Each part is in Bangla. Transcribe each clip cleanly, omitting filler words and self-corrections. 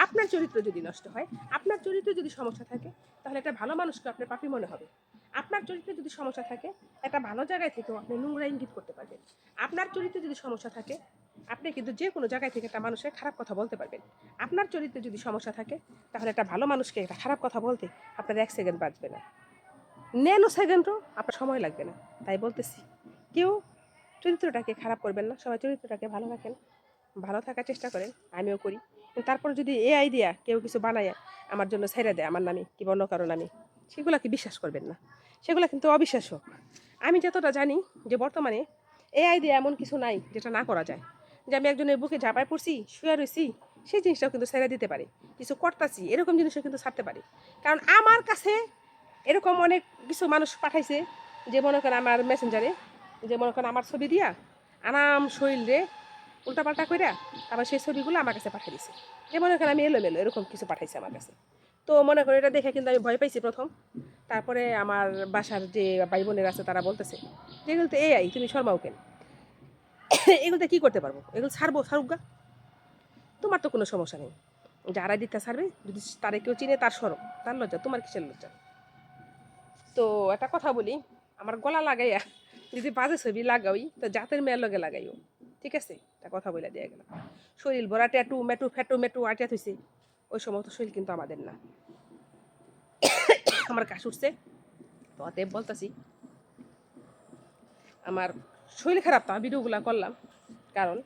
আপনার চরিত্র যদি নষ্ট হয়, আপনার চরিত্রে যদি সমস্যা থাকে, তাহলে একটা ভালো মানুষকে আপনার পাপী মনে হবে। আপনার চরিত্রে যদি সমস্যা থাকে, একটা ভালো জায়গায় থেকেও আপনি নোংরা ইঙ্গিত করতে পারবেন। আপনার চরিত্রে যদি সমস্যা থাকে, আপনি কিন্তু যে কোনো জায়গায় থেকে একটা মানুষের খারাপ কথা বলতে পারবেন। আপনার চরিত্রে যদি সমস্যা থাকে, তাহলে একটা ভালো মানুষকে একটা খারাপ কথা বলতে আপনার 1 সেকেন্ড বাঁচবে না, ন্যানো সেকেন্ডও আপনার সময় লাগবে না। তাই বলতেছি, কেউ চরিত্রটাকে খারাপ করবেন না, সবাই চরিত্রটাকে ভালো রাখেন, ভালো থাকার চেষ্টা করেন। আমিও করি। কিন্তু তারপরে যদি এআই দিয়া কেউ কিছু বানায় আমার জন্য ছেড়ে দেয় আমার নামে কি অন্য কারো নামে, সেগুলোকে বিশ্বাস করবেন না। সেগুলো কিন্তু অবিশ্বাস্য। আমি যতটা জানি যে বর্তমানে এআই দিয়ে এমন কিছু নাই যেটা না করা যায়। যে আমি একজনের বুকে ঝাঁপায় পড়ছি, শুয়ে রয়েছি, সেই জিনিসটাও কিন্তু ছেড়ে দিতে পারে। কিছু করতাছি এরকম জিনিসও কিন্তু ছাড়তে পারে। কারণ আমার কাছে এরকম অনেক কিছু মানুষ পাঠাইছে, যে মনে করেন আমার মেসেঞ্জারে, যে মনে করেন আমার ছবি দিয়া আরাম শরীরে উল্টাপাল্টা কইরা আবার সেই ছবিগুলো আমার কাছে পাঠিয়ে দিছে। যে মনে করেন আমি এলোমেলো এরকম কিছু পাঠাইছে আমার কাছে। তো মনে করেন এটা দেখে কিন্তু আমি ভয় পাইছি প্রথম। তারপরে আমার বাসার যে ভাই বোনের আছে তারা বলতেছে যে এগুলো তো এআই, তুমি শর্মাও কেন, এগুলোতে কী করতে পারবো, এগুলো ছাড়ুক গা, তোমার তো কোনো সমস্যা নেই। যারা দিতে ছাড়বে, যদি তারে কেউ চিনে তার সরব, তার লজ্জা, তোমার কিসের লজ্জা। তো একটা কথা বলি, আমার গলা লাগাইয়া যদি বাজে ছবি লাগাই তো জাতের মেয়ের লগে লাগাইও, ঠিক আছে? একটা কথা বলে দিয়ে গেলাম। শরীর ভরা ট্যাটু মেটু ফ্যাটু মেটু আটিয়া থইছে, ওই সমস্ত শরীর কিন্তু আমাদের না। আমার কাশ উঠছে, তো অতএব বলতেছি, আমার শরীর খারাপ, তো আমি ভিডিওগুলো করলাম, কারণ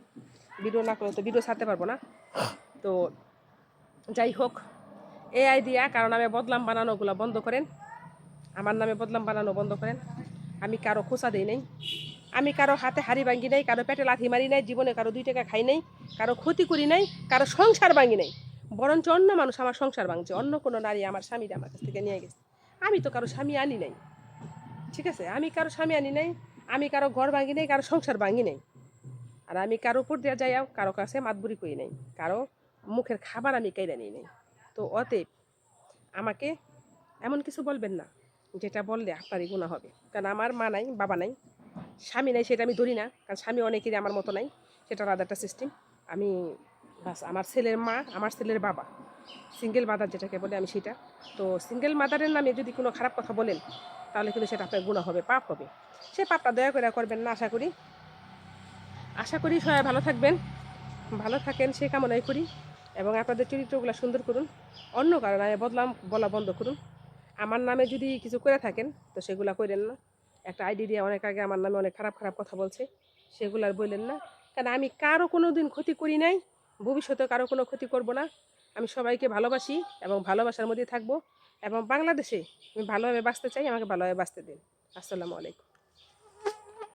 ভিডিও না করলে তো ভিডিও ছাড়তে পারবো না। তো যাই হোক, এআই দিয়া কারণ নামে বদনাম বানানোগুলো বন্ধ করেন, আমার নামে বদনাম বানানো বন্ধ করেন। আমি কারো খোঁচা দিই নাই, আমি কারো হাতে হাড়ি ভাঙি নাই, কারো পেটে লাথি মারি নাই, জীবনে কারো 2 টাকা খাই নাই, কারো ক্ষতি করি নাই, কারো সংসার ভাঙি নাই। বরঞ্চ অন্য মানুষ আমার সংসার ভাঙছে, অন্য কোনো নারী আমার স্বামীরা আমার কাছ থেকে নিয়ে গেছে। আমি তো কারো স্বামী আনি নাই, ঠিক আছে? আমি কারো স্বামী আনি নাই, আমি কারো ঘর ভাঙি নাই, কারো সংসার ভাঙি নাই। আর আমি কারো উপর দেওয়া যাইয়াও কারো কাছে মাতবুরি করি নাই, কারো মুখের খাবার আমি কেড়ে নিই নাই। তো অতএব আমাকে এমন কিছু বলবেন না যেটা বললে আপনারই গুনাহ হবে। কারণ আমার মা নাই, বাবা নাই, স্বামী নাই, সেটা আমি ধরি না, কারণ স্বামী অনেকেরই আমার মতো নাই, সেটা আলাদা একটা সিস্টেম। আমি বাস আমার ছেলের মা, আমার ছেলের বাবা, সিঙ্গেল মাদার যেটাকে বলে আমি সেটা। তো সিঙ্গেল মাদারের নামে যদি কোনো খারাপ কথা বলেন, তাহলে কিন্তু সেটা আপনার গুনাহ হবে, পাপ হবে। সে পাপটা দয়া করে করবেন না। আশা করি সবাই ভালো থাকবেন, ভালো থাকেন সে কামনাই করি। এবং আপনাদের চরিত্রগুলো সুন্দর করুন, অন্য কারণে বদলাম বলা বন্ধ করুন। আমার নামে যদি কিছু করে থাকেন তো সেগুলা করেন না। একটা আইডি দিয়ে অনেক আগে আমার নামে অনেক খারাপ খারাপ কথা বলছে, সেগুলো আর বললেন না। কারণ আমি কারো কোনো দিন ক্ষতি করি নাই, ভবিষ্যতে কারো কোনো ক্ষতি করব না। আমি সবাইকে ভালোবাসি এবং ভালোবাসার মধ্যে থাকবো। এবং বাংলাদেশে আমি ভালোভাবে বাঁচতে চাই, আমাকে ভালোভাবে বাঁচতে দিন। আসসালামু আলাইকুম।